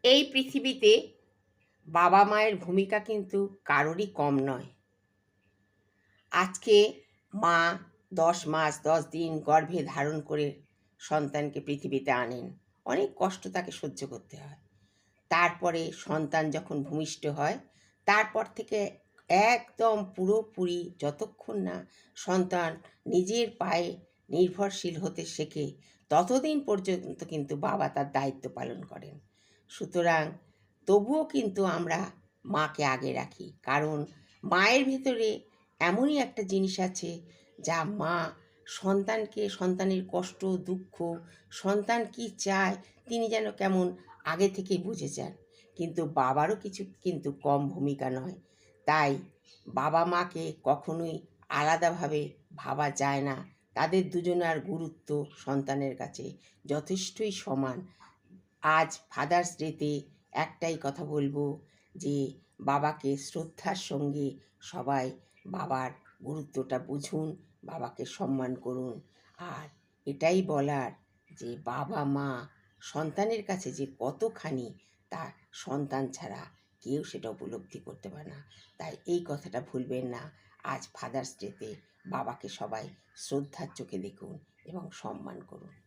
এই পৃথিবীতে বাবা মায়ের ভূমিকা কিন্তু কারোরই কম নয়। আজকে মা ১০ মাস ১০ দিন গর্ভে ধারণ করে সন্তানকে পৃথিবীতে আনেন। অনেক কষ্ট তাকে সহ্য করতে হয়। তারপরে সন্তান যখন ভূমিষ্ঠ হয়, তারপর থেকে একদম পুরোপুরি যতক্ষণ না সন্তান নিজের পায়ে নির্ভরশীল হতে শেখে, ততদিন পর্যন্ত কিন্তু বাবা তার দায়িত্ব পালন করেন। সুতরাং তবুও কিন্তু আমরা মাকে আগে রাখি, কারণ মায়ের ভেতরে এমনই একটা জিনিস আছে যা মা সন্তানকে, সন্তানের কষ্ট দুঃখ, সন্তান কি চায় তিনি যেন কেমন আগে থেকেই বুঝে যান। কিন্তু বাবারও কিছু কিন্তু কম ভূমিকা নয়। তাই বাবা মাকে কখনোই আলাদাভাবে ভাবা যায় না। তাদের দুজনার গুরুত্ব সন্তানের কাছে যথেষ্টই সমান। আজ ফাদার্স ডেতে একটাই কথা বলবো যে বাবাকে শ্রদ্ধার সঙ্গে সবাই বাবার গুরুত্বটা বুঝুন, বাবাকে সম্মান করুন। আর এটাই বলার যে বাবা মা সন্তানের কাছে যে কতখানি, তা সন্তান ছাড়া কেউ সেটা উপলব্ধি করতে পারে না। তাই এই কথাটা ভুলবেন না। আজ ফাদার্স ডেতে বাবাকে সবাই শ্রদ্ধার চোখে দেখুন এবং সম্মান করুন।